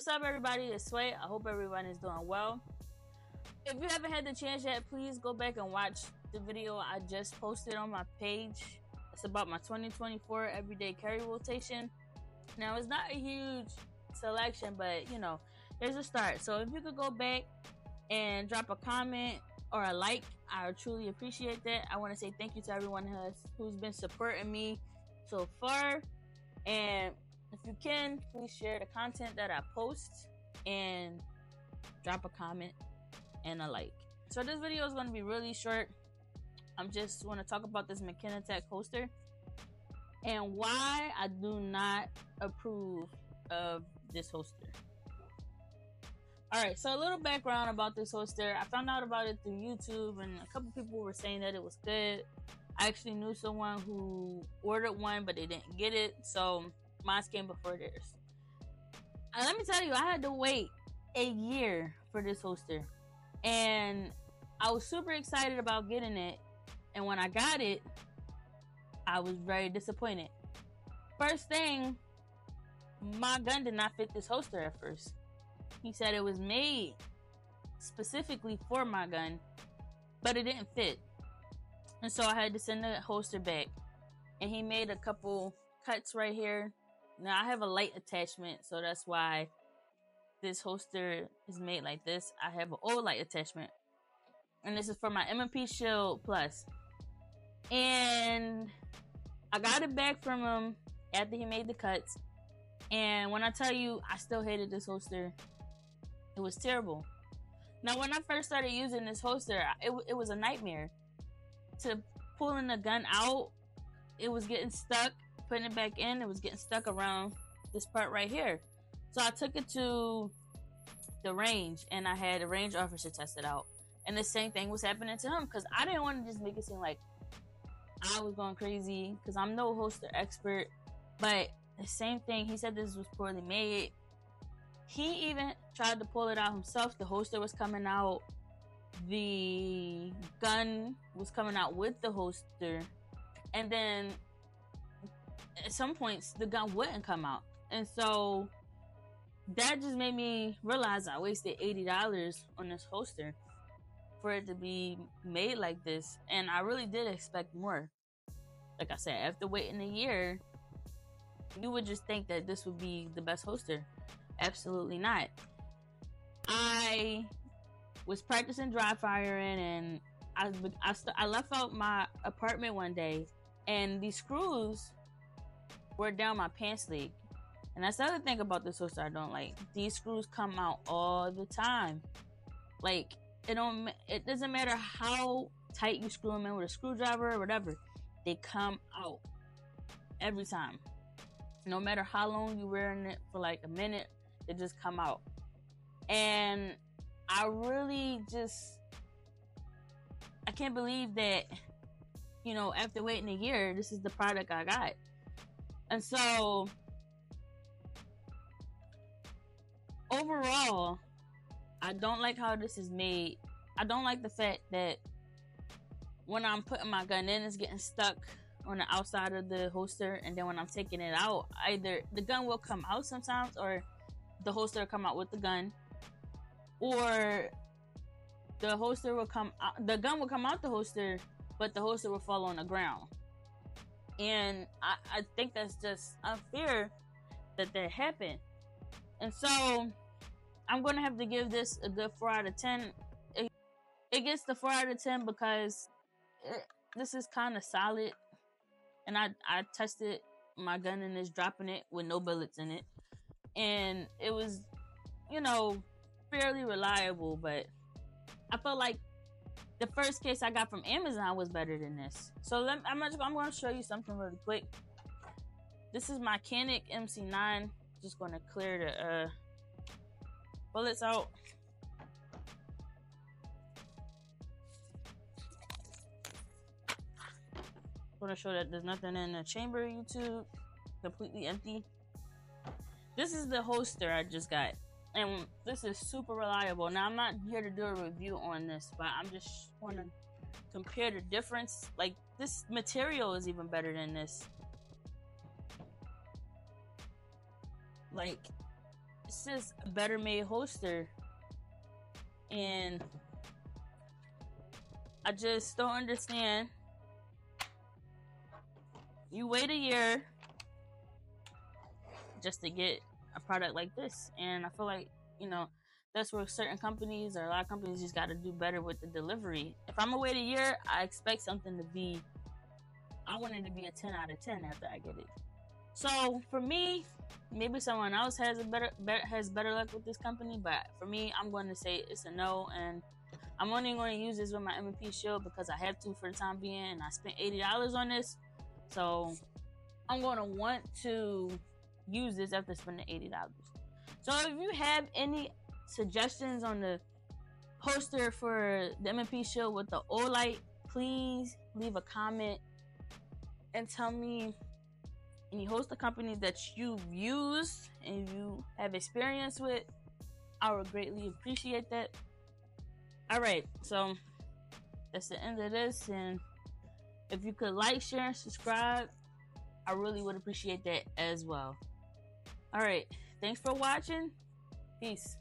What's up, everybody? It's Sway. I hope everyone is doing well. If you haven't had the chance yet, please go back and watch the video I just posted on my page. It's about my 2024 everyday carry rotation. Now, it's not a huge selection, but you know, there's a start. So if you could go back and drop a comment or a like, I would truly appreciate that. I want to say thank you to everyone who's been supporting me so far. And if you can, please share the content that I post and drop a comment and a like. So this video is going to be really short. I'm just want to talk about this Mckinatec holster and why I do not approve of this holster. Alright, so a little background about this holster. I found out about it through YouTube, and a couple people were saying that it was good. I actually knew someone who ordered one, but they didn't get it, so mine came before theirs. And let me tell you, I had to wait a year for this holster, and I was super excited about getting it, and when I got it, I was very disappointed. First thing, my gun did not fit this holster at first. He said it was made specifically for my gun, but it didn't fit. And so I had to send the holster back. And he made a couple cuts right here. Now I have a light attachment, so that's why this holster is made like this. I have an old light attachment. And this is for my M&P Shield Plus. And I got it back from him after he made the cuts. And when I tell you, I still hated this holster. It was terrible. Now, when I first started using this holster, it was a nightmare. To pulling the gun out, it was getting stuck. Putting it back in, it was getting stuck around this part right here. So I took it to the range, and I had a range officer test it out. And the same thing was happening to him, because I didn't want to just make it seem like I was going crazy, because I'm no holster expert. But the same thing, he said this was poorly made. He even tried to pull it out himself. The holster was coming out. The gun was coming out with the holster. And then at some points, the gun wouldn't come out. And so that just made me realize I wasted $80 on this holster for it to be made like this. And I really did expect more. Like I said, after waiting a year, you would just think that this would be the best holster. Absolutely not. I was practicing dry firing, and I left out my apartment one day, and these screws were down my pants leg. And that's the other thing about this holster I don't like. These screws come out all the time. Like, it doesn't matter how tight you screw them in with a screwdriver or whatever, they come out every time. No matter how long you're wearing it for, like a minute, they just come out. And I really I can't believe that, you know, after waiting a year, this is the product I got. And so overall, I don't like how this is made. I don't like the fact that when I'm putting my gun in, it's getting stuck on the outside of the holster, and then when I'm taking it out, either the gun will come out sometimes, or the holster will come out with the gun, or the holster will come out, the gun will come out the holster, but the holster will fall on the ground. And I think that's just unfair that happened. And so I'm gonna have to give this a good 4 out of 10. It gets the 4 out of 10 because this is kind of solid. And I tested my gun in this, dropping it with no bullets in it. And it was, you know, fairly reliable. But I felt like the first case I got from Amazon was better than this. So I'm going to show you something really quick. This is my Mckinatec MC9. Just going to clear the bullets out. I'm going to show that there's nothing in the chamber, YouTube. Completely empty. This is the holster I just got. And this is super reliable. Now, I'm not here to do a review on this, but I'm just want to compare the difference. Like, this material is even better than this. Like, It's just a better made holster. And I just don't understand. You wait a year just to get a product like this. And I feel like, that's where certain companies or a lot of companies just got to do better with the delivery. If I'm gonna wait a year, I expect something to be, I want it to be a 10 out of 10 after I get it. So for me, maybe someone else has better luck with this company, but for me, I'm going to say it's a no. And I'm only going to use this with my M&P Shield because I have to for the time being, and I spent $80 on this, so I'm going to want to use this after spending $80. So if you have any suggestions on the holster for the M&P Shield with the Olight, please leave a comment and tell me any holster companies that you've used and you have experience with. I would greatly appreciate that. Alright, so that's the end of this, and if you could like, share, and subscribe, I really would appreciate that as well. Alright, thanks for watching. Peace.